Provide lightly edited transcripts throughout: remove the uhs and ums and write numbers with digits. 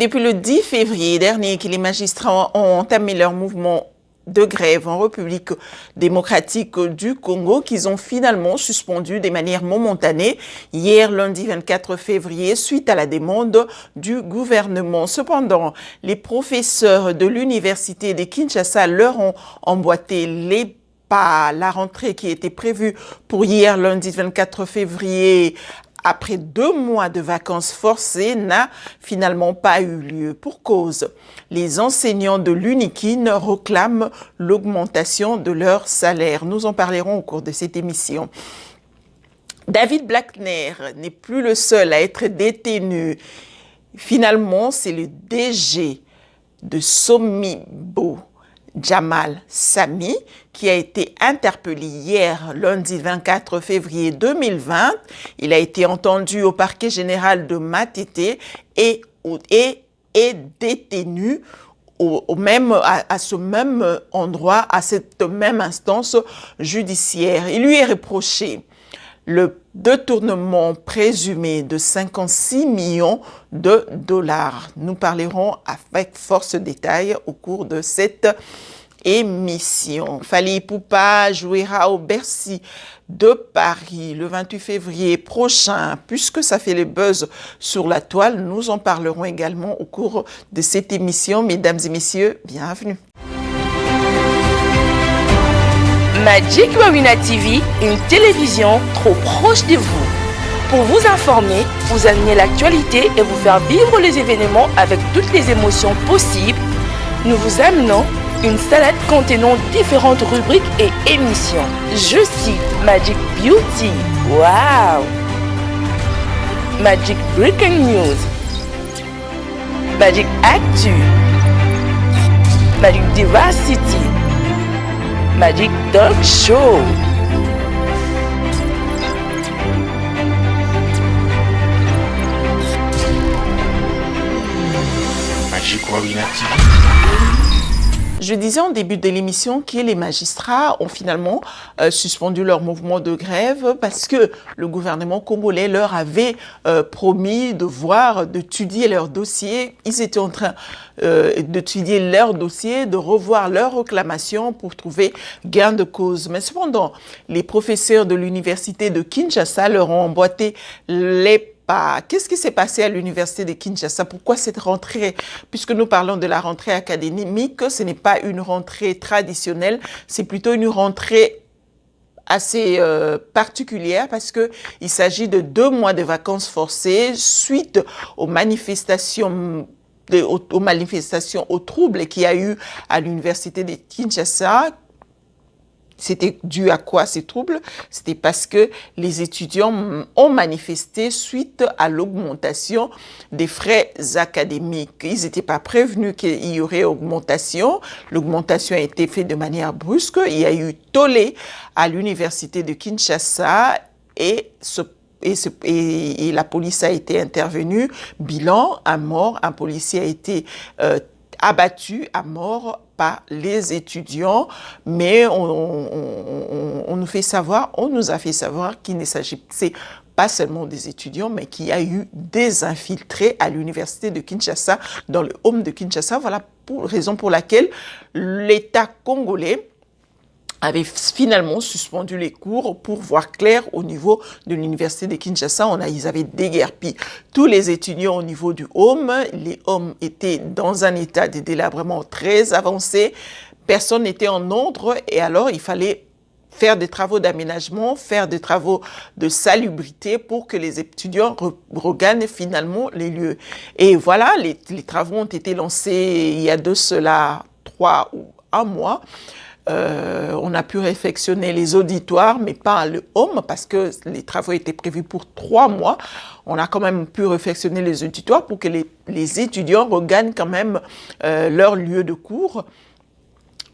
Depuis le 10 février dernier que les magistrats ont entamé leur mouvement de grève en République démocratique du Congo, qu'ils ont finalement suspendu de manière momentanée hier lundi 24 février suite à la demande du gouvernement. Cependant, les professeurs de l'université de Kinshasa leur ont emboîté les pas. La rentrée qui était prévue pour hier lundi 24 février après 2 mois de vacances forcées, n'a finalement pas eu lieu. Pour cause, les enseignants de l'UNIKIN réclament l'augmentation de leur salaire. Nous en parlerons au cours de cette émission. David Blackner n'est plus le seul à être détenu. Finalement, c'est le DG de Somibo, Jamal Sami, qui a été interpellé hier, lundi 24 février 2020. Il a été entendu au parquet général de Matete et est détenu à ce même endroit, à cette même instance judiciaire. Il lui est reproché le détournement présumé de 56 millions de dollars. Nous parlerons avec force détail au cours de cette émission. Fally Ipupa jouera au Bercy de Paris le 28 février prochain. Puisque ça fait le buzz sur la toile, nous en parlerons également au cours de cette émission. Mesdames et messieurs, bienvenue. Magic Marina TV, une télévision trop proche de vous. Pour vous informer, vous amener l'actualité et vous faire vivre les événements avec toutes les émotions possibles, nous vous amenons une salade contenant différentes rubriques et émissions. Je cite Magic Beauty, wow! Magic Breaking News, Magic Actu, Magic Diversity, Magic Talk Show. Magic Marina TV. Je disais en début de l'émission que les magistrats ont finalement suspendu leur mouvement de grève parce que le gouvernement congolais leur avait promis d'étudier leur dossier. Ils étaient en train d'étudier leur dossier, de revoir leurs réclamations pour trouver gain de cause. Mais cependant, les professeurs de l'université de Kinshasa leur ont emboîté les pas. Qu'est-ce qui s'est passé à l'université de Kinshasa? Pourquoi cette rentrée? Puisque nous parlons de la rentrée académique, ce n'est pas une rentrée traditionnelle, c'est plutôt une rentrée assez particulière parce que il s'agit de 2 mois de vacances forcées suite aux manifestations, aux troubles qu'il y a eu à l'université de Kinshasa. C'était dû à quoi ces troubles? C'était parce que les étudiants ont manifesté suite à l'augmentation des frais académiques. Ils n'étaient pas prévenus qu'il y aurait augmentation. L'augmentation a été faite de manière brusque. Il y a eu tollé à l'université de Kinshasa et la police a été intervenue. Bilan, un mort, un policier a été abattu à mort par les étudiants, mais on nous a fait savoir qu'il ne s'agissait pas seulement des étudiants, mais qu'il y a eu des infiltrés à l'université de Kinshasa, dans le home de Kinshasa. Voilà raison pour laquelle l'État congolais avait finalement suspendu les cours pour voir clair au niveau de l'université de Kinshasa. Ils avaient déguerpi tous les étudiants au niveau du home. Les homes étaient dans un état de délabrement très avancé. Personne n'était en ordre et alors il fallait faire des travaux d'aménagement, faire des travaux de salubrité pour que les étudiants regagnent finalement les lieux. Et voilà, les travaux ont été lancés il y a de cela 3 ou 1 mois. On a pu réfectionner les auditoires, mais pas le home, parce que les travaux étaient prévus pour 3 mois. On a quand même pu réfectionner les auditoires pour que les étudiants regagnent quand même leur lieu de cours,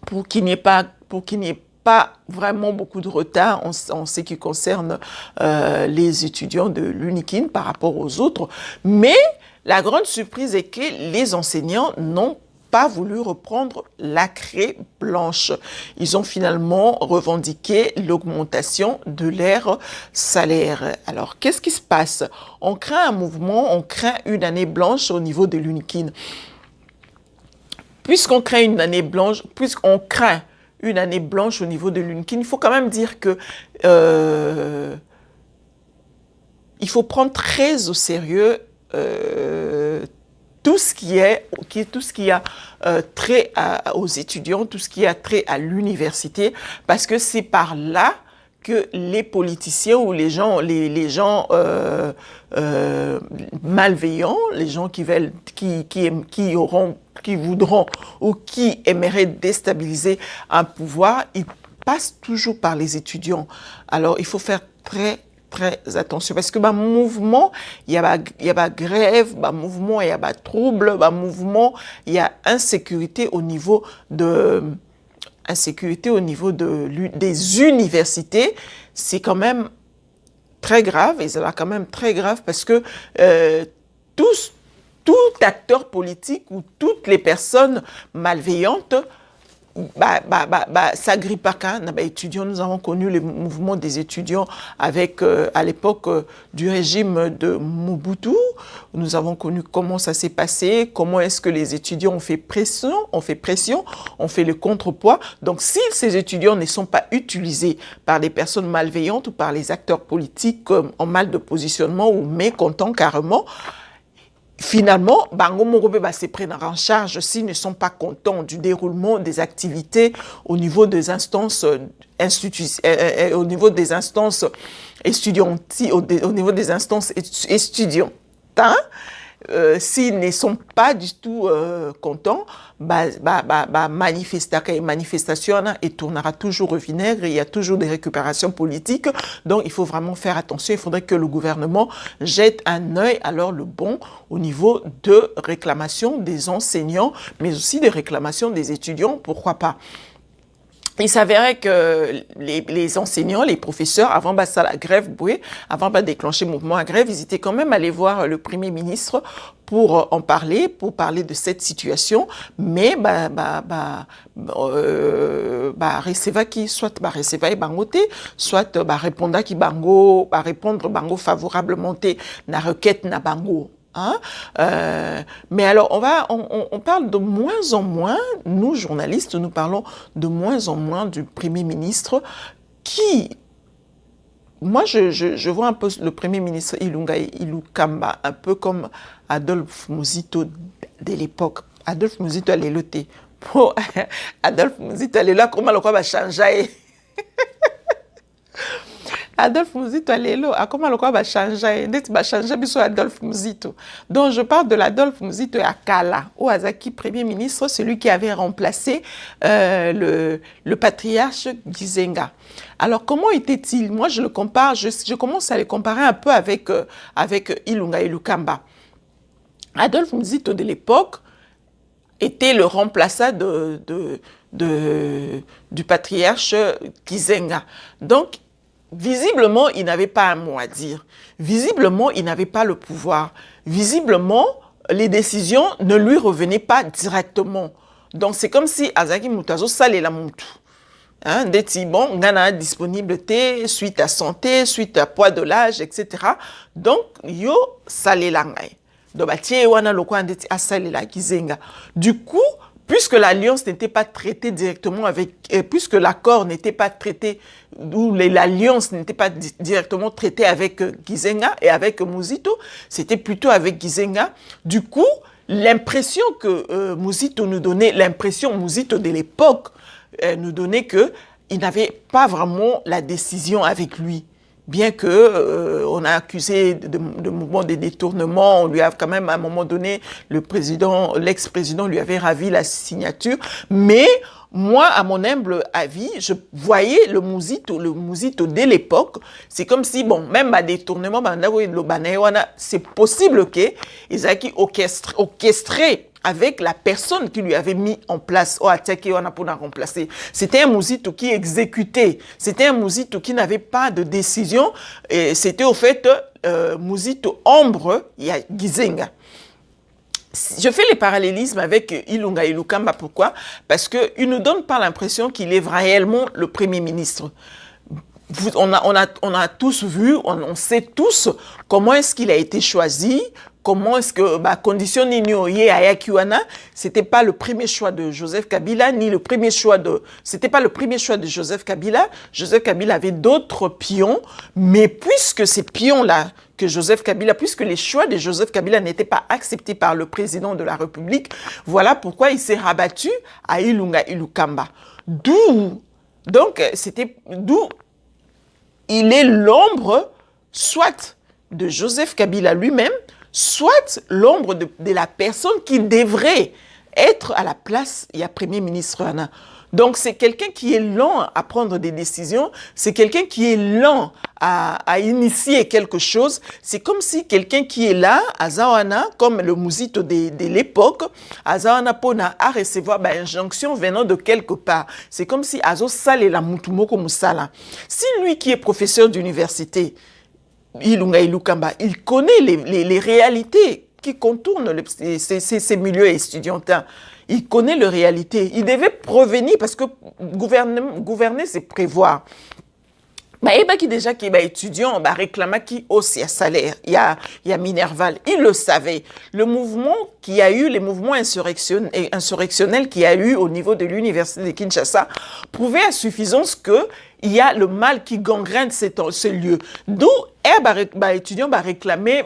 pour qu'il n'y ait pas vraiment beaucoup de retard en ce qui concerne les étudiants de l'UNIKIN par rapport aux autres. Mais la grande surprise est que les enseignants n'ont pas voulu reprendre la craie blanche. Ils ont finalement revendiqué l'augmentation de leur salaire. Alors, qu'est-ce qui se passe? On craint un mouvement, on craint une année blanche au niveau de l'UNIKIN. Puisqu'on craint une année blanche au niveau de l'UNIKIN, il faut quand même dire que il faut prendre très au sérieux tout ce qui a trait aux étudiants, tout ce qui a trait à l'université, parce que c'est par là que les politiciens ou les gens malveillants, les gens qui voudront ou qui aimeraient déstabiliser un pouvoir, ils passent toujours par les étudiants. Alors, il faut faire très attention parce que mouvement, il y a grève, mouvement, il y a trouble, mouvement, il y a insécurité au niveau des universités. C'est quand même très grave, et c'est là quand même très grave parce que tout acteur politique ou toutes les personnes malveillantes s'agrippent à étudiants. Nous avons connu le mouvement des étudiants avec, à l'époque du régime de Mobutu. Nous avons connu comment ça s'est passé, comment est-ce que les étudiants ont fait pression, ont fait le contrepoids. Donc, si ces étudiants ne sont pas utilisés par des personnes malveillantes ou par les acteurs politiques en mal de positionnement ou mécontents carrément, finalement, Bango Morobe se prendre en charge s'ils ne sont pas contents du déroulement des activités au niveau des instances étudiantes. S'ils ne sont pas du tout contents, manifestation et tournera toujours au vinaigre. Il y a toujours des récupérations politiques. Donc, il faut vraiment faire attention. Il faudrait que le gouvernement jette un œil alors le bon au niveau de réclamation des enseignants, mais aussi des réclamations des étudiants. Pourquoi pas? Il s'avérait que les enseignants, les professeurs, avant ça la grève, avant de déclencher le mouvement à grève, ils étaient quand même allés voir le Premier ministre pour en parler, de cette situation, mais receva qui soit receva et bangote, soit répondra qui bango, répondre bango favorablement na requête na bango. Hein? Mais alors, on parle de moins en moins, nous journalistes, nous parlons de moins en moins du Premier ministre qui, moi je vois un peu le Premier ministre Ilunga Ilukamba, un peu comme Adolphe Muzito de l'époque. Adolphe Muzito allait loter. Pour Adolphe Muzito allait là, comment le quoi va changer? Adolphe Muzito alelo, comment le quoi va changer? Va changer biso Adolphe Muzito. Donc je parle de l'Adolphe Muzito à Kala, au Azaki Premier ministre, celui qui avait remplacé le patriarche Gizenga. Alors comment était-il? Moi je le compare, je commence à le comparer un peu avec Ilunga Ilukamba. Adolphe Muzito de l'époque était le remplaçant du patriarche Gizenga. Donc visiblement, il n'avait pas un mot à dire. Visiblement, il n'avait pas le pouvoir. Visiblement, les décisions ne lui revenaient pas directement. Donc, c'est comme si Azaki Moutazo salait la moutou. D'être bon, Ghana disponibilité, suite à santé, suite à poids de l'âge, etc. Donc, yo salé la ngai. Donc, wana lokwa ndeti asale la kizenga. Du coup, puisque l'alliance n'était pas traitée directement puisque l'accord n'était pas traité, ou l'alliance n'était pas directement traitée avec Gizenga et avec Muzito, c'était plutôt avec Gizenga. Du coup, l'impression que Muzito nous donnait, Muzito de l'époque nous donnait qu'il n'avait pas vraiment la décision avec lui. Bien que on a accusé de mouvement de détournement, on lui a quand même à un moment donné, l'ex-président lui avait ravi la signature, mais moi, à mon humble avis, je voyais le Muzito dès l'époque, c'est comme si, bon, même à détournement, c'est possible qu'ils aient orchestré avec la personne qui lui avait mis en place, pour la remplacer. C'était un Muzito qui exécutait, c'était un Muzito qui n'avait pas de décision, et c'était au fait Muzito ombre, il y a Gizenga. je fais les parallélismes avec Ilunga Ilukamba. Pourquoi? Parce qu'il ne donne pas l'impression qu'il est réellement le Premier ministre. On a tous vu, on sait tous comment est-ce qu'il a été choisi, comment est-ce que condition n'ignorait à Yakiwana, c'était pas le premier choix de Joseph Kabila c'était pas le premier choix de Joseph Kabila. Joseph Kabila avait d'autres pions, mais puisque ces pions-là puisque les choix de Joseph Kabila n'étaient pas acceptés par le président de la République, voilà pourquoi il s'est rabattu à Ilunga Ilukamba. D'où il est l'ombre soit de Joseph Kabila lui-même, soit l'ombre de la personne qui devrait être à la place, il y a Premier ministre Anna. Donc c'est quelqu'un qui est lent à prendre des décisions, c'est quelqu'un qui est lent à initier quelque chose. C'est comme si quelqu'un qui est là, à Zawana, comme le Mouzito de l'époque, à Zawana Pona à recevoir une injonction venant de quelque part. C'est comme si Azo Sale la Mutumoko Moussala. Si lui qui est professeur d'université, Ilunga Ilukamba, il connaît les réalités qui contournent ces milieux étudiantins. Il connaît les réalités. Il devait prévenir parce que gouverner, c'est prévoir. Qui déjà qui est étudiant, réclama qui aussi à salaire. Il y a Minerval. Il le savait. Le mouvement qui a eu, les mouvements insurrectionnels qu'il y a eu au niveau de l'université de Kinshasa prouvaient à suffisance que il y a le mal qui gangrène ce lieu. D'où étudiant réclamé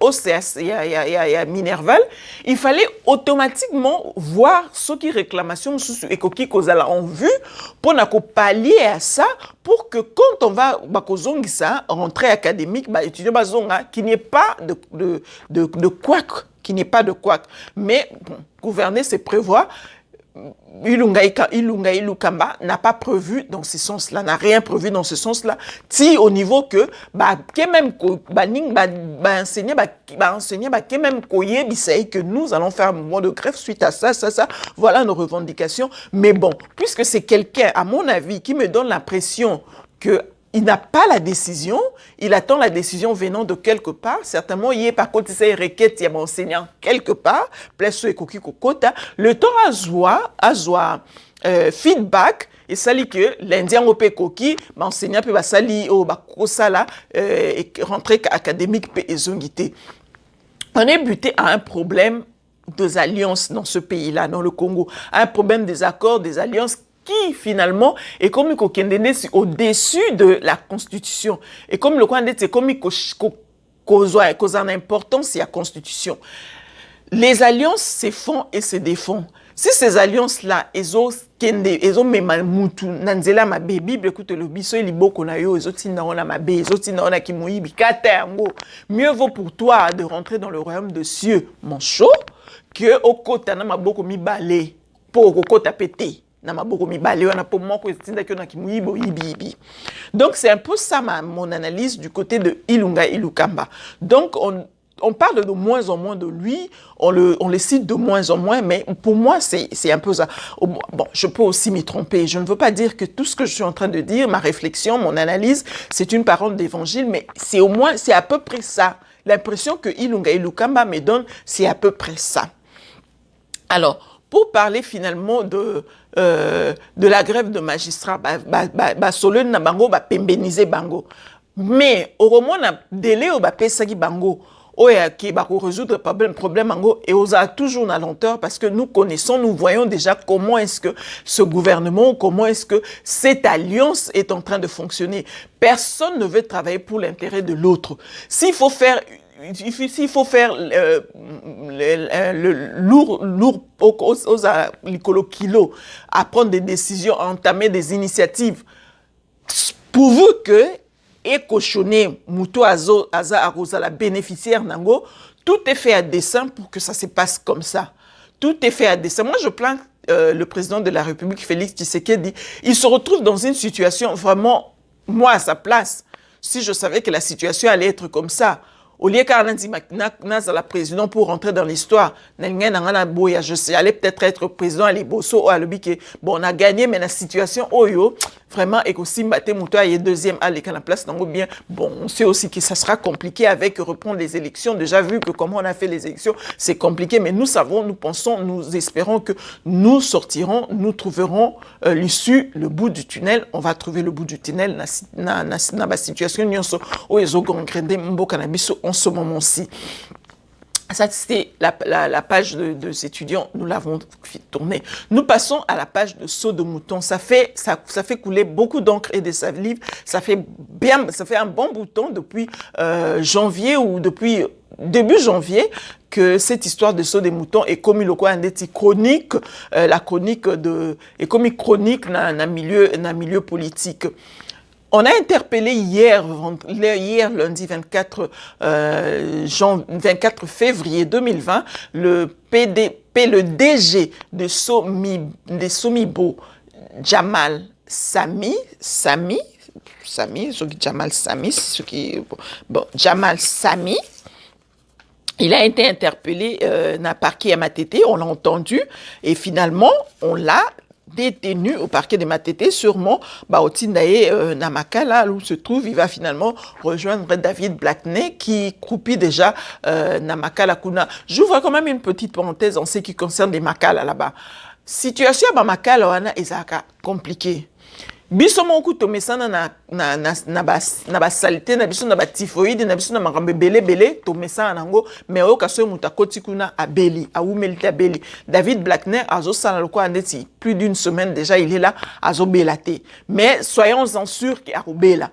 OCS, il y a Minerval. Il fallait automatiquement voir ce qui réclamation et qui kozala en vue pour pallier à ça, pour que quand on va ça rentrée académique, étudiant qu'il n'y ait pas de couac, qu'il n'y ait pas de couac. Mais gouverner, c'est prévoir. Ilunga Ilukamba n'a pas prévu dans ce sens-là, n'a rien prévu dans ce sens-là, si au niveau que que nous allons faire un mouvement de grève suite à ça, voilà nos revendications. Mais bon, puisque c'est quelqu'un, à mon avis, qui me donne l'impression que il n'a pas la décision, il attend la décision venant de quelque part. Certainement, il y a par contre ces requêtes, il y a enseignant quelque part, le temps à joie feedback, et ça dit que l'Indien au Pekoki, enseignant peut sali au bakosala et rentrée académique peut ezongité. On est buté à un problème des alliances dans ce pays-là, dans le Congo, un problème des accords, des alliances qui finalement est comme au-dessus de la Constitution. Et comme le coin c'est comme cause en importance il y a Constitution. Les alliances se font et se défont. Si ces alliances-là, ezo mema mutu nanzela mabe Bible écoute le biso liboko na yo ezo tinda ona mabe ezo tinda ona kimuibi kata yango. Mieux vaut pour toi de rentrer dans le royaume de cieux, mon chaud, que au kota na maboko mibale pour au kota pété. Donc c'est un peu ça mon analyse du côté de Ilunga Ilukamba. Donc on parle de moins en moins de lui, on le cite de moins en moins, mais pour moi c'est un peu ça. Bon, je peux aussi m'y tromper, je ne veux pas dire que tout ce que je suis en train de dire, ma réflexion, mon analyse, c'est une parole d'évangile, mais c'est à peu près ça. L'impression que Ilunga Ilukamba me donne, c'est à peu près ça. Alors, pour parler finalement de la grève de magistrats, solo na bango pembeniser bango. Mais au moment na délai au pesagi bango, qui va résoudre problème bango et on a toujours la lenteur parce que nous voyons déjà comment est-ce que ce gouvernement, comment est-ce que cette alliance est en train de fonctionner. Personne ne veut travailler pour l'intérêt de l'autre. S'il faut faire le lourd aux kilo, à prendre des décisions, à entamer des initiatives, pourvu que et cochonner Moutou Aza Arosa, la bénéficiaire Nango, tout est fait à dessein pour que ça se passe comme ça. Tout est fait à dessein. Moi, je plains le président de la République, Félix Tshisekedi. Il se retrouve dans une situation vraiment, moi, à sa place, si je savais que la situation allait être comme ça, au lieu qu'Alain Dimaknas la président pour rentrer dans l'histoire, je sais, allait peut-être être président à l'Iboso ou à l'Obiké. Bon, on a gagné, mais la situation, vraiment et aussi Mbaté Moutoua est deuxième à la place nango bien. Bon, on sait aussi que ça sera compliqué avec reprendre les élections. Déjà vu que comment on a fait les élections, c'est compliqué, mais nous savons, nous pensons, nous espérons que nous sortirons, nous trouverons l'issue, le bout du tunnel. On va trouver le bout du tunnel dans la situation où ils ont gangréné Mboka na biso en ce moment-ci. Ça, c'était la page des étudiants, nous l'avons tournée. Nous passons à la page de Saut de mouton. Ça fait couler beaucoup d'encre et de salive. Ça fait un bon bouton depuis janvier ou depuis début janvier que cette histoire de Saut des moutons est comme une chronique, la chronique est comme chronique dans le milieu politique. On a interpellé hier lundi 24 février 2020, le DG de Somibo, Jamal Sami, Jamal Sami. Il a été interpellé dans le parquet à Matete, on l'a entendu, et finalement, on l'a détenu au parquet de Matete, sûrement, Otindae Namakala, où se trouve, il va finalement rejoindre David Blackney, qui croupit déjà Namakala Kuna. J'ouvre quand même une petite parenthèse en ce qui concerne les Makala là-bas. Situation à Makala, est compliquée. Biso moko to mesana na salité na biso na typhoïde na biso na makambe belé to mesana nango mais oyo kaso muta koti kuna abeli awumelite abeli David Blackner azo sala loko andeti plus d'une semaine déjà il est là azo belate mais soyons-en sûrs qu'il arobela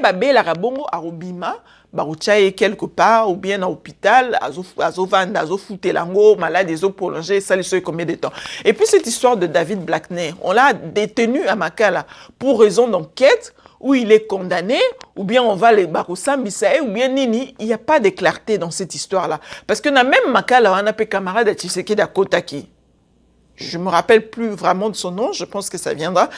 babela rabongo arobima barochaye quelque part ou bien à l'hôpital azo fouté lango malade azo prolongé ça les combien de temps. Et puis cette histoire de David Blackner, on l'a détenu à Makala pour raison d'enquête où il est condamné ou bien on va les barosambisa ou bien nini, il n'y a pas de clarté dans cette histoire là parce que na même Makala on a pe camarade de Tshisekedi à Kotaki. Je me rappelle plus vraiment de son nom, je pense que ça viendra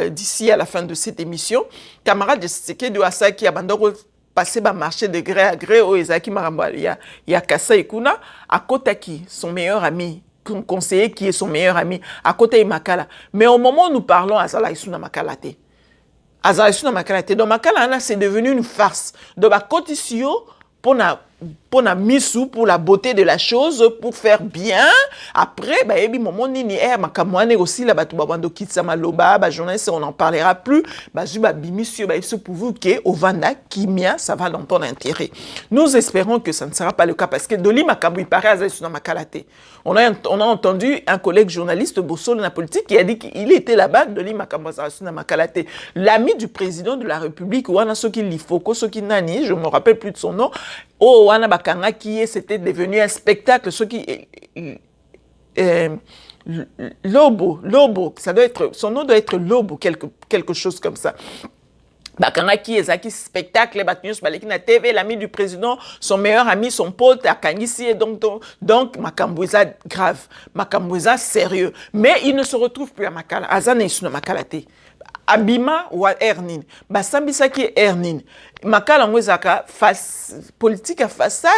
d'ici à la fin de cette émission. Camarade de Tshisekedi Asaki Abandoro passer ba marché de gré à gré au Ezaki Maramba. Il y a Kassa Ekuna, à Kotaki, son meilleur ami, conseiller qui est son meilleur ami, à côté de Makala. Mais au moment où nous parlons, Azala Isuna Makalate. Azala Isuna Makalate. Donc Makala, c'est devenu une farce. Donc, à Kotisio, pour la mise pour la beauté de la chose, pour faire bien. Après, ebi moment nini makamwane aussi la batu babando kitsama loba, journaliste on n'en parlera plus. Bimisio pour vous que au vanda kimia ça va dans ton intérêt. Nous espérons que ça ne sera pas le cas parce que Doli Makambu il paraît à Makalate. On a entendu un collègue journaliste Bosso de la politique qui a dit qu'il était là-bas Doli Makambu à Makalate, l'ami du président de la République Wana Soki Lifoko Soki Nani, je me rappelle plus de son nom. Oh, Wana Bakanga qui c'était devenu un spectacle, ce qui Lobo, ça doit être, son nom doit être Lobo, quelque chose comme ça. Bakanga qui est qui spectacle, na TV, l'ami du président, son meilleur ami, son pote, à Kangisi, et donc Makambouza grave, Makambouza sérieux. Mais il ne se retrouve plus à Makala, Azana Isuna Makalate. Abima ou Ernin, Basambisa qui est Ernin, Makala Mwezaka, politique à façade.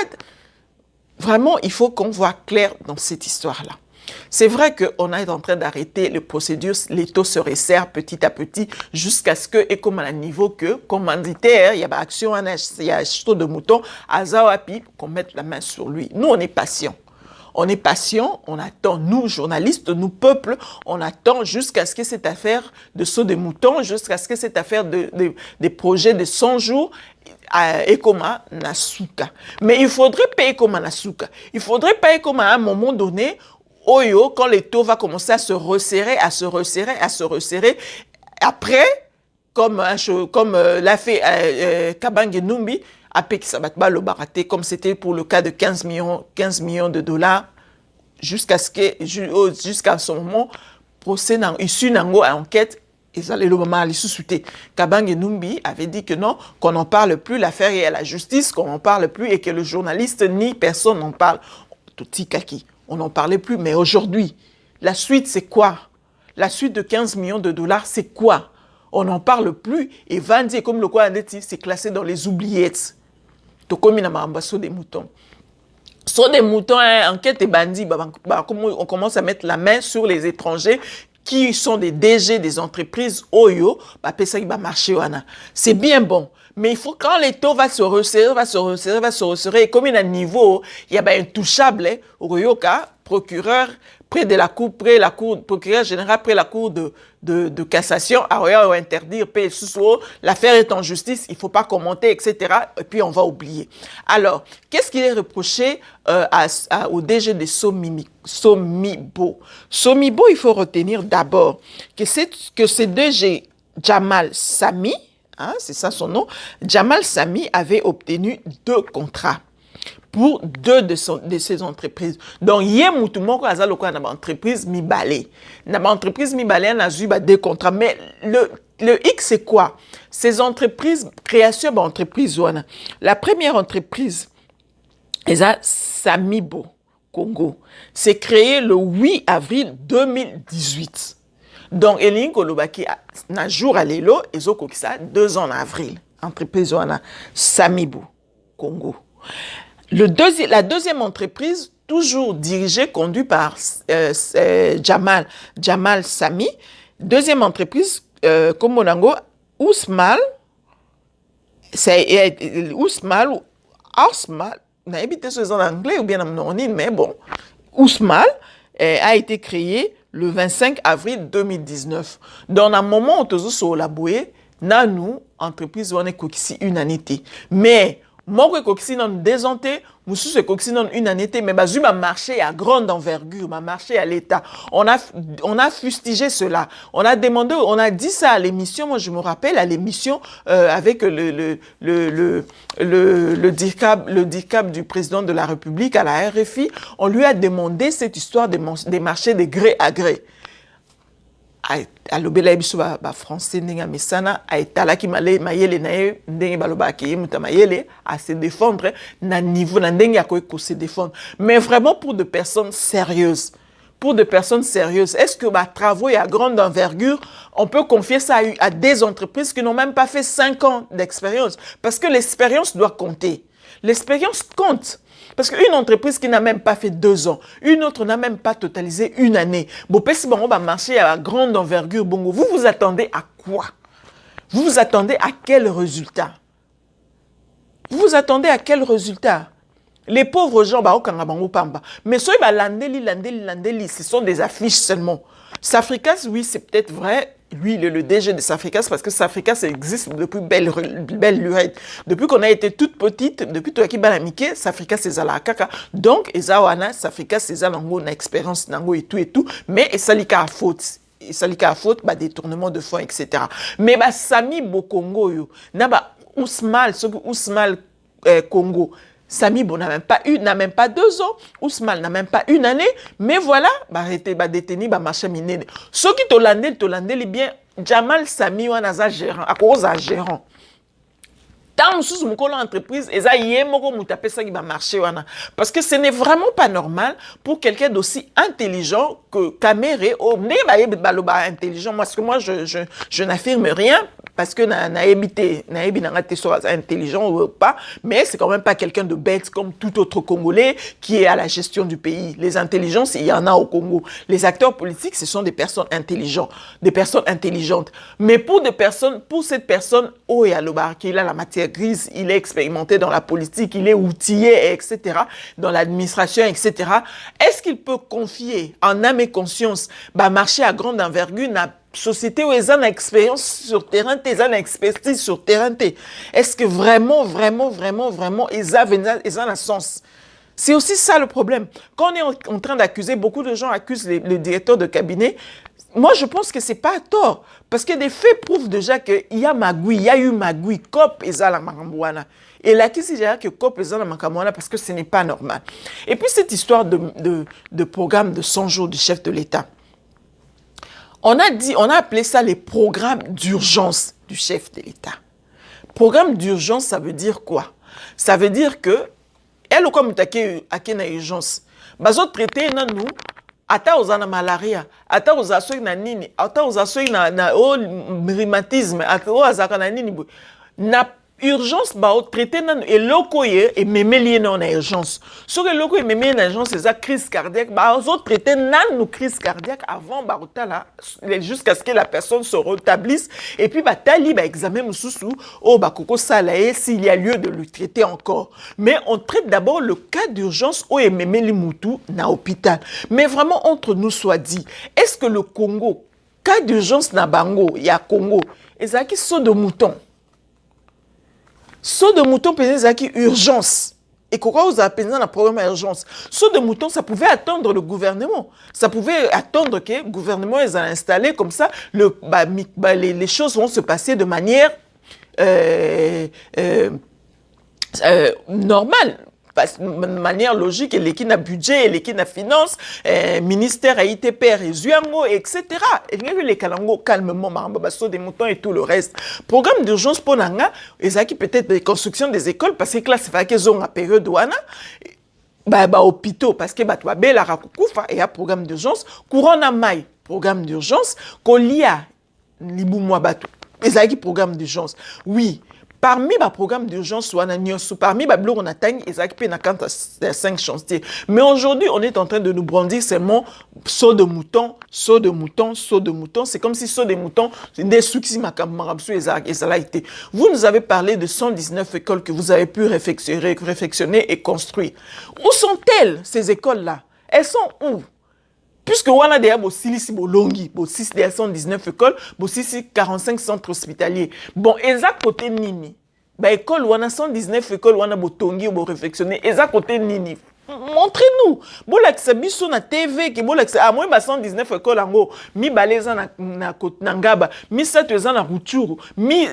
Vraiment, il faut qu'on voit clair dans cette histoire-là. C'est vrai qu'on est en train d'arrêter les procédures, les taux se resserrent petit à petit jusqu'à ce que, et comme à un niveau que, commanditaire, il y a action, il y a taux de mouton, à Zawapi, qu'on mette la main sur lui. Nous, on est patients. On est patient, on attend, nous, journalistes, nous, peuple, on attend jusqu'à ce que cette affaire de saut de mouton, jusqu'à ce que cette affaire des projets de 100 jours, Ekoma Nasuka. Mais il faudrait pas Ekoma Nasuka. Il faudrait pas Ekoma à un moment donné, Oyo, quand les taux vont commencer à se resserrer, après, comme l'a fait Kabange Numbi, après Kisabatba le baraté, comme c'était pour le cas de 15 millions de dollars, jusqu'à ce moment, procès issu nango à enquête, ils allaient le moment à l'issue. Kabange Numbi avait dit que non, qu'on n'en parle plus, l'affaire est à la justice, qu'on n'en parle plus et que le journaliste ni personne n'en parle. Toti Kaki, on n'en parlait plus, mais aujourd'hui, la suite c'est quoi? La suite de 15 millions de dollars, c'est quoi? On n'en parle plus et Vandi, comme le quoi c'est classé dans les oubliettes. Tokomi na maramba saut des moutons. Saut des moutons, enquête et bandits, on commence à mettre la main sur les étrangers qui sont des DG des entreprises Oyo, bah, pesa qui va marcher wana. C'est bien bon. Mais il faut quand les taux va se resserrer, et comme il y a un niveau, il y a ben intouchable, hein, Oyoka, procureur, près la cour, procureur général, près la cour de cassation, à interdire, l'affaire est en justice, il ne faut pas commenter, etc. Et puis on va oublier. Alors, qu'est-ce qu'il est reproché au DG de Somibo? Somibo, il faut retenir d'abord que ce DG Jamal Sami, hein, c'est ça son nom, Jamal Sami avait obtenu 2 contrats pour 2 de ses entreprises. Donc, il y a une entreprise Mibale. Dans l'entreprise Mibale, on a eu 2 contrats. Mais le X, c'est quoi? Ces entreprises, création d'entreprises. La première entreprise, c'est Samibo, Congo. C'est créé le 8 avril 2018. Donc, Eline Kolobaki, un jour à l'élo, ils ont coupé ça 2 ans en avril. Entreprise Samibo, Congo. La deuxième entreprise, toujours dirigée, conduite par Jamal Sami. Deuxième entreprise, comme Monango, Ousmal, c'est Ousmal, on a évité ce en anglais ou bien en anonyme, mais bon, Ousmal a été créé le 25 avril 2019. Dans un moment où on a sur la bouée, nous, entreprise, on est ici une année. Mais moi, je suis dans des années, je suis dans une année, mais je suis marché à grande envergure, je marché à l'État. On a fustigé cela. On a demandé, on a dit ça à l'émission. Moi, je me rappelle à l'émission avec le DICAB du président de la République à la RFI. On lui a demandé cette histoire des marchés de gré à gré. À l'obéla biso ba français ndenge mesana a etala ki mayele na ye ndenge baloba ki muta mayele à se défendre na niveau na ndenge ya ko se défendre, mais vraiment pour de personnes sérieuses. Pour de personnes sérieuses, est-ce que travaux à grande envergure, on peut confier ça à des entreprises qui n'ont même pas fait 5 ans d'expérience? Parce que l'expérience doit compter. L'expérience compte. Parce qu'une entreprise qui n'a même pas fait 2 ans, une autre n'a même pas totalisé 1 année. Bon, on va marcher à grande envergure. Bongo, vous vous attendez à quoi? Vous vous attendez à quel résultat? Vous vous attendez à quel résultat? Les pauvres gens, mais ceux qui ce sont des affiches seulement. Safricas, oui, c'est peut-être vrai. Lui, le DG de Safricas, parce que Safricas existe depuis belle lurette. Depuis qu'on a été toute petite, depuis tout qui balamike, Safricas c'est la kaka. Donc, Ezawana, Safricas c'est la nango, na expérience nango et tout. Mais ça lika à faute. Ça lika à faute, détournement de fonds, etc. Mais Sami Bokongo yo, naba Ousmal, ce que Ousmal Congo. Samibo n'a même pas 2 ans. Ousmal n'a même pas 1 année. Mais voilà, détenu, marché miné. Ceux qui t'olandais, bien, Jamal Sami, on a un gérant, à cause d'un gérant. Tant sous mon entreprise, et ça y est, ça qui va marcher. Parce que ce n'est vraiment pas normal pour quelqu'un d'aussi intelligent que Kamere, intelligent. Parce que moi, je n'affirme rien. Parce que intelligent ou pas, mais c'est quand même pas quelqu'un de bête comme tout autre Congolais qui est à la gestion du pays. Les intelligences, il y en a au Congo. Les acteurs politiques, ce sont des personnes intelligentes, Mais pour cette personne, il a la matière grise, il est expérimenté dans la politique, il est outillé, etc., dans l'administration, etc. Est-ce qu'il peut confier en âme et conscience, marcher à grande envergure, société où ils ont une expérience sur terrain, ils ont une expertise sur terrain. Est-ce que vraiment, ils ont un sens? C'est aussi ça le problème. Quand on est en train d'accuser, beaucoup de gens accusent le directeur de cabinet. Moi, je pense que c'est pas tort. Parce que des faits prouvent déjà qu'il y a eu magouille, COP et la Makambouana. Et là, qui c'est que COP et la Makambouana parce que ce n'est pas normal. Et puis, cette histoire de programme de 100 jours du chef de l'État. On a appelé ça les programmes d'urgence du chef de l'État. Programme d'urgence, ça veut dire quoi? Ça veut dire que, elle, comme tu as une urgence, bazo traité nous, ata aux malaria, ata aux assois na nini, ata aux assois na rhumatisme, ata aux assois na nini, na urgence ba o traité nan eloko ye et memeli na urgence so que eloko e memeli na urgence c'est ça crise cardiaque ba o traité nan crise cardiaque avant ba otala jusqu'à ce que la personne se rétablisse et puis ba tali ba examen mususu o ba koko sala et s'il y a lieu de le traiter encore mais on traite d'abord le cas d'urgence o e memeli mutu na hôpital mais vraiment entre nous soit dit est-ce que le Congo cas d'urgence na bango ya Congo ezaki saut de mouton. Saut de mouton, c'est urgence. Et pourquoi vous appelez un programme d'urgence? Saut de mouton, ça pouvait attendre le gouvernement. Ça pouvait attendre que le gouvernement les a installés comme ça. Les choses vont se passer de manière normale. De manière logique, et l'équipe n'a budget, et l'équipe n'a finance, ministère a ITPR, etc. Et les Kalango calmement, Saut des moutons et tout le reste. Programme d'urgence pour Nanga, et ça qui peut-être des constructions des écoles, parce que là, c'est vrai qu'ils ont une période douane, hôpitaux, parce que tu as la rakoufa, et il y a programme d'urgence, courant na maille, programme d'urgence, Kolia, Liboumoua Batou, et ça qui programme d'urgence. Oui. Parmi les programmes d'urgence, parmi les blocs on atteint, ils ont 5 chantiers. Mais aujourd'hui, on est en train de nous brandir seulement saut de mouton, saut de mouton, saut de mouton. C'est comme si saut de mouton, des succès été. Vous nous avez parlé de 119 écoles que vous avez pu réfectionner et construire. Où sont-elles, ces écoles-là? Elles sont où? Puisque on a déjà Bossili, Bolongi, Bossis, 119 écoles, Bossis, 45 centres hospitaliers. Bon, exact côté Nini. Bah, école, on a 119 écoles, on a Botongi, on a réflexionné. Exact côté Nini. Montrez-nous. Bon, là, c'est bis sur la TV, qui bon, là, c'est à moins 119 écoles en gros. Mi baleza na Ngaba, mi 7 ans na Rutshuru, mi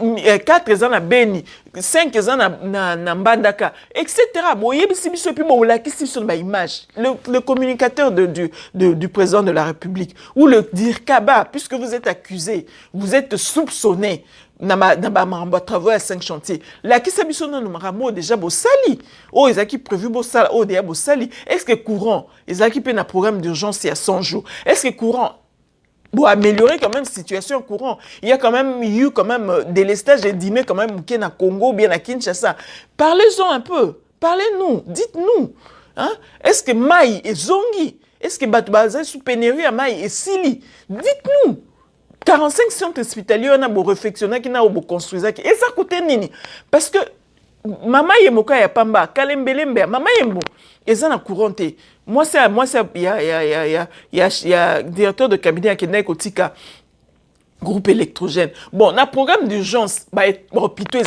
4 ans na Beni, 5 ans na Mbandaka, etc. Bon, il y a bis et puis bon, là, qui sur ma image. Le communicateur du président de la République, ou le dire Kaba, puisque vous êtes accusé, vous êtes soupçonné. Naba travaux à 5 chantiers. La qui s'habille nous maramo déjà beau sali. Oh, ils ont qui prévu beau sali. Oh, déjà beau sali. Est-ce que courant, ils ont qui un programme d'urgence il y a 100 jours. Est-ce que courant pour améliorer quand même la situation courant. Il y a quand même eu quand même délestage et dîner quand même qui na Congo, bien à Kinshasa. Parlez-en un peu. Parlez-nous. Dites-nous. Hein? Est-ce que Maï et Zongi, est-ce que Batoubaza sous pénurie à Maï et Sili? Dites-nous. 45 centres hospitaliers, on a beau réfectionner, qui n'a beau construire, et ça coûte nini. Parce que maman yemoka ya pamba, kalembelembe, maman yembo, et ça n'a couranté. Moi c'est il y a directeur de cabinet qui n'est qu'autika groupe électrogène. Bon, on a programme d'urgence, hôpitaux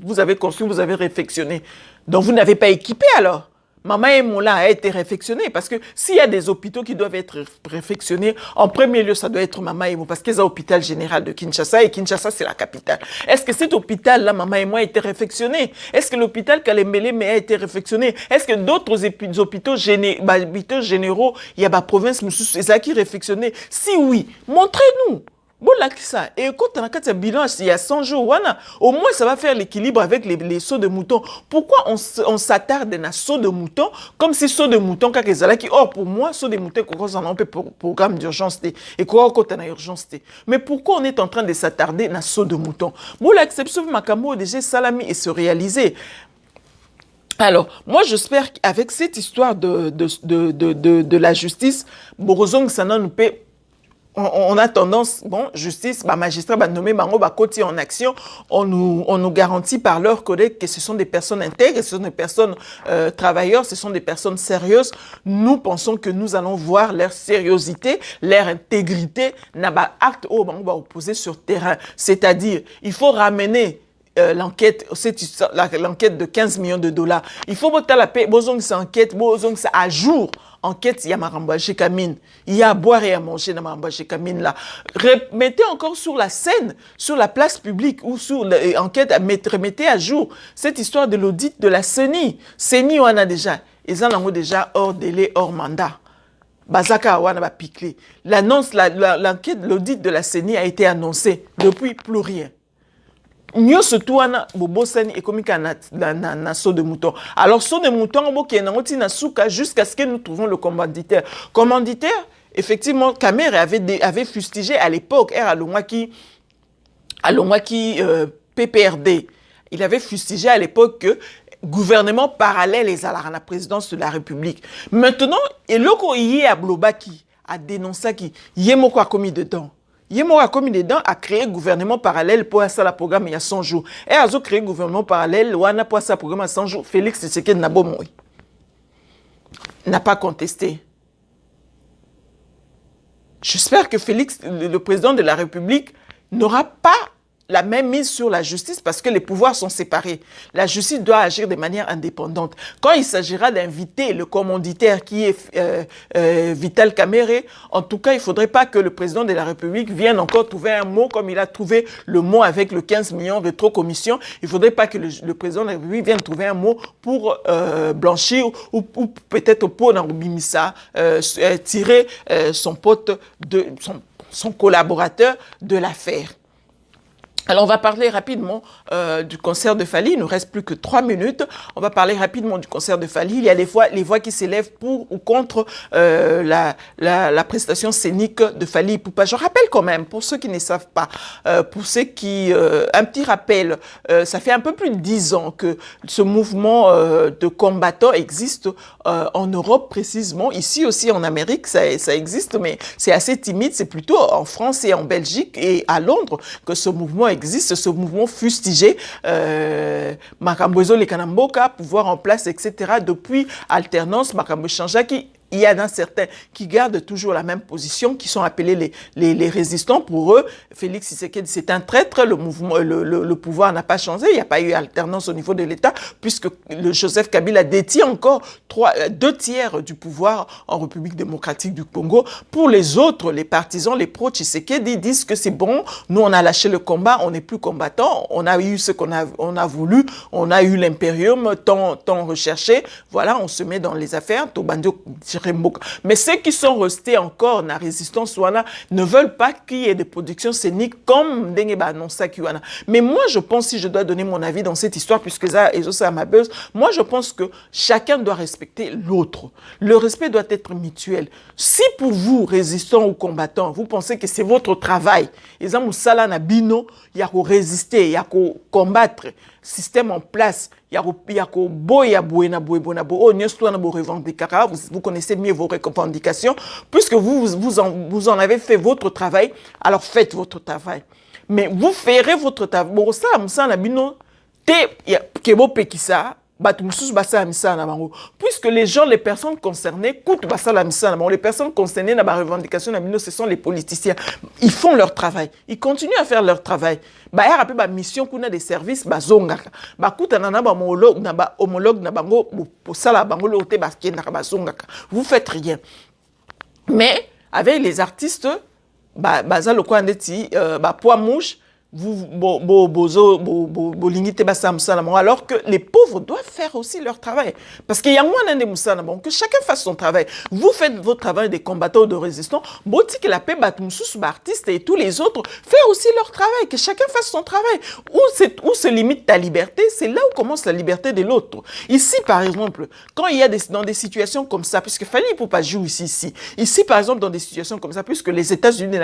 vous avez construit, vous avez réfectionné. Donc vous n'avez pas équipé alors. Maman et Moula a été réfectionné parce que s'il y a des hôpitaux qui doivent être réfectionnés, en premier lieu, ça doit être Maman et Moula parce qu'il y a l'hôpital général de Kinshasa et Kinshasa, c'est la capitale. Est-ce que cet hôpital-là, Maman et moi, a été réfectionné? Est-ce que l'hôpital Kalembele a été réfectionné? Est-ce que d'autres hôpitaux généraux, il y a la province, c'est qui réfectionné? Si oui, montrez-nous. Bon, là, ça. Et quand on a un bilan, il y a 100 jours, au moins, ça va faire l'équilibre avec les sauts de mouton. Pourquoi on s'attarde à sauts de mouton comme si sauts de mouton, quand ils allaient, or, pour moi, sauts de mouton, quand on a un programme d'urgence, et quand on a urgence. Mais pourquoi on est en train de s'attarder à sauts de mouton? Bon, l'exception de Makamo, déjà, Salami, et se réaliser. Alors, moi, j'espère qu'avec cette histoire de la justice, Borozong Sana nous paie. On a tendance, bon, justice, magistrat, nommé Bango, Koti en action, on nous garantit par leurs collègues que ce sont des personnes intègres, ce sont des personnes travailleurs, ce sont des personnes sérieuses. Nous pensons que nous allons voir leur sérieuxité, leur intégrité, n'a pas acte au Bango opposé sur terrain. C'est-à-dire, il faut ramener l'enquête de 15 millions de dollars. Il faut botter la paix, bozong sa enquête, bozong sa à jour. Enquête, il y a Maramba Chekamine. Il y a à boire et à manger dans Maramba Chekamine là. Remettez encore sur la scène, sur la place publique ou sur l'enquête, remettez à jour cette histoire de l'audit de la CENI. CENI, on a déjà. Ils en ont déjà hors délai, hors mandat. Bazaka Awana va piquer. L'annonce, l'enquête, l'audit de la CENI a été annoncée. Depuis, plus rien. Nous surtout ana bobosani ekomika na saut de mouton. Alors saut de mouton on boki na ngoti na souka jusqu'à ce que nous trouvons le commanditaire. Commanditaire, effectivement, Kamer avait fustigé à l'époque Alongwaki PPRD Il avait fustigé à l'époque que gouvernement parallèle est à la présidence de la République. Maintenant, et le y a Blobaki a dénoncé qui Yemoko a commis dedans. Yemoko a commis dedans a créé gouvernement parallèle pour ça la programme il y a 100 jours. Et a créé gouvernement parallèle ou a pour ça programme à 100 jours. Félix Tshisekedi n'a pas contesté. J'espère que Félix, le président de la République, n'aura pas la même mise sur la justice parce que les pouvoirs sont séparés. La justice doit agir de manière indépendante. Quand il s'agira d'inviter le commanditaire qui est Vital Kamerhe, en tout cas, il ne faudrait pas que le président de la République vienne encore trouver un mot comme il a trouvé le mot avec le 15 millions rétro-commission. Il ne faudrait pas que le président de la République vienne trouver un mot pour blanchir ou peut-être pour Nambimisa tirer son pote, son collaborateur de l'affaire. Alors, on va parler rapidement du concert de Fally. Il ne reste plus que 3 minutes. On va parler rapidement du concert de Fally. Il y a les voix qui s'élèvent pour ou contre la prestation scénique de Fally Ipupa. Je rappelle quand même, pour ceux qui ne savent pas, pour ceux qui... un petit rappel, ça fait un peu plus de 10 ans que ce mouvement de combattants existe en Europe précisément. Ici aussi en Amérique, ça existe, mais c'est assez timide. C'est plutôt en France et en Belgique et à Londres que ce mouvement existe, ce mouvement fustigé, Makambozo les Kanamboka, pouvoir en place, etc. Depuis alternance, Makambo Chanjaki, il y en a certains qui gardent toujours la même position, qui sont appelés les résistants. Pour eux, Félix Tshisekedi, c'est un traître. Le mouvement, le pouvoir n'a pas changé. Il n'y a pas eu alternance au niveau de l'État, puisque le Joseph Kabila détient encore 2 tiers du pouvoir en République démocratique du Congo. Pour les autres, les partisans, les pro-Tshisekedi disent que c'est bon. Nous, on a lâché le combat, on n'est plus combattants. On a eu ce qu'on a voulu. On a eu l'impérium tant recherché. Voilà, on se met dans les affaires. Mais ceux qui sont restés encore dans la résistance ne veulent pas qu'il y ait des productions scéniques comme Ndengeba annonça qu'il y en a. Mais moi, je pense, si je dois donner mon avis dans cette histoire, puisque ça est ma buzz, moi, je pense que chacun doit respecter l'autre. Le respect doit être mutuel. Si pour vous, résistants ou combattants, vous pensez que c'est votre travail, il y a qu'à résister, il y a qu'à combattre, système en place, vous connaissez mieux vos revendications, puisque vous en avez fait votre travail, alors faites votre travail. Mais vous ferez votre travail. Puisque les gens, les personnes concernées, les personnes concernées dans la revendication, ce sont les politiciens. Ils font leur travail. Ils continuent à faire leur travail. Il y a une mission qu'on a des services, vous faites rien. Mais avec les artistes, alors que les pauvres doivent faire aussi leur travail. Parce qu'il y a moins que chacun fasse son travail. Vous faites votre travail des combattants de résistants, que la paix artistes et tous les autres font aussi leur travail, que chacun fasse son travail. Où se limite ta liberté, c'est là où commence la liberté de l'autre. Ici, par exemple, quand il y a dans des situations comme ça, puisque Fally Ipupa joue ici, par exemple, dans des situations comme ça, puisque les États-Unis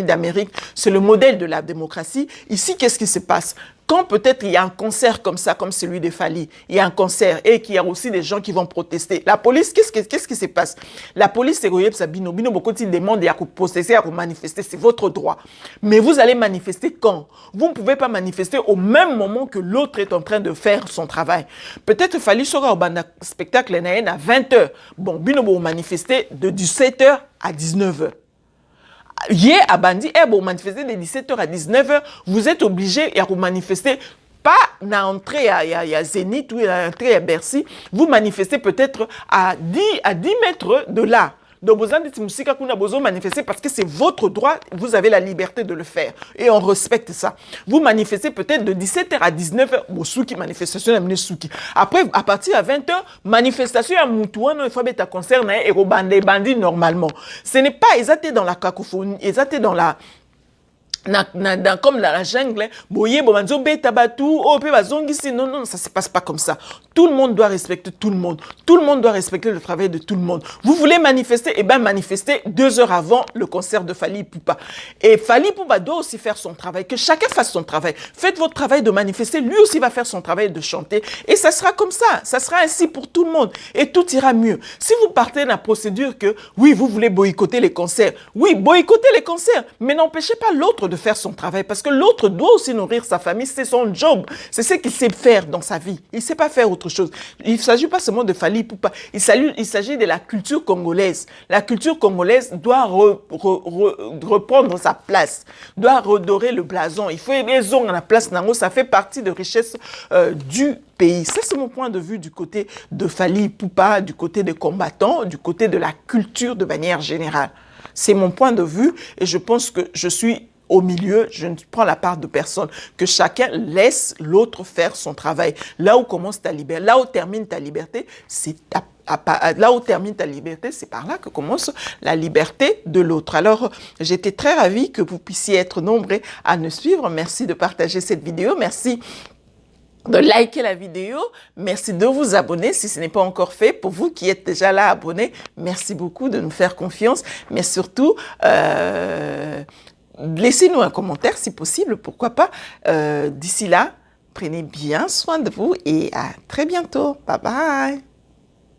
d'Amérique, c'est le modèle de la démocratie. Ici, qu'est-ce qui se passe? Quand peut-être il y a un concert comme ça, comme celui de Fally, il y a un concert et qu'il y a aussi des gens qui vont protester. La police, qu'est-ce qui se passe? La police, c'est beaucoup de demandent à protester, à manifester, c'est votre droit. Mais vous allez manifester quand? Vous ne pouvez pas manifester au même moment que l'autre est en train de faire son travail. Peut-être Fally sera au spectacle à 20h. Bon, vous manifester de 17h à 19h. Hier, à Bandi, vous manifestez de 17h à 19h, vous êtes obligé de manifester pas à l'entrée à Zénith ou à l'entrée à Bercy, vous manifestez peut-être à 10 mètres de là. Donc, vous avez manifester parce que c'est votre droit, vous avez la liberté de le faire. Et on respecte ça. Vous manifestez peut-être de 17h à 19h, manifestation à Souki. Après, à partir de 20h, manifestation à Moutouan, il faut être à concert et au bandit normalement. Ce n'est pas, ils étaient dans la cacophonie, ils étaient dans comme dans la jungle, boye, bomanzo, beta, batou, oh, pe, bazongisi. Non, non, ça se passe pas comme ça. Tout le monde doit respecter tout le monde. Tout le monde doit respecter le travail de tout le monde. Vous voulez manifester? Eh bien, manifestez 2 heures avant le concert de Fally Ipupa. Et Fally Ipupa doit aussi faire son travail. Que chacun fasse son travail. Faites votre travail de manifester. Lui aussi va faire son travail de chanter. Et ça sera comme ça. Ça sera ainsi pour tout le monde. Et tout ira mieux. Si vous partez dans la procédure que, oui, vous voulez boycotter les concerts. Oui, boycottez les concerts. Mais n'empêchez pas l'autre de faire son travail. Parce que l'autre doit aussi nourrir sa famille. C'est son job. C'est ce qu'il sait faire dans sa vie. Il ne sait pas faire autre chose. Il ne s'agit pas seulement de Fally Ipupa. Il s'agit de la culture congolaise. La culture congolaise doit reprendre sa place, doit redorer le blason. Il faut aider les hommes à la place. Ça fait partie de richesse du pays. Ça, c'est mon point de vue du côté de Fally Ipupa, du côté des combattants, du côté de la culture de manière générale. C'est mon point de vue et je pense que je suis au milieu, je ne prends la part de personne, que chacun laisse l'autre faire son travail. Là où commence ta liberté, là où termine ta liberté, c'est là où termine ta liberté, c'est par là que commence la liberté de l'autre. Alors, j'étais très ravie que vous puissiez être nombreux à nous suivre. Merci de partager cette vidéo. Merci de liker la vidéo. Merci de vous abonner si ce n'est pas encore fait. Pour vous qui êtes déjà là abonnés, merci beaucoup de nous faire confiance. Mais surtout, laissez-nous un commentaire si possible, pourquoi pas. D'ici là, prenez bien soin de vous et à très bientôt. Bye bye.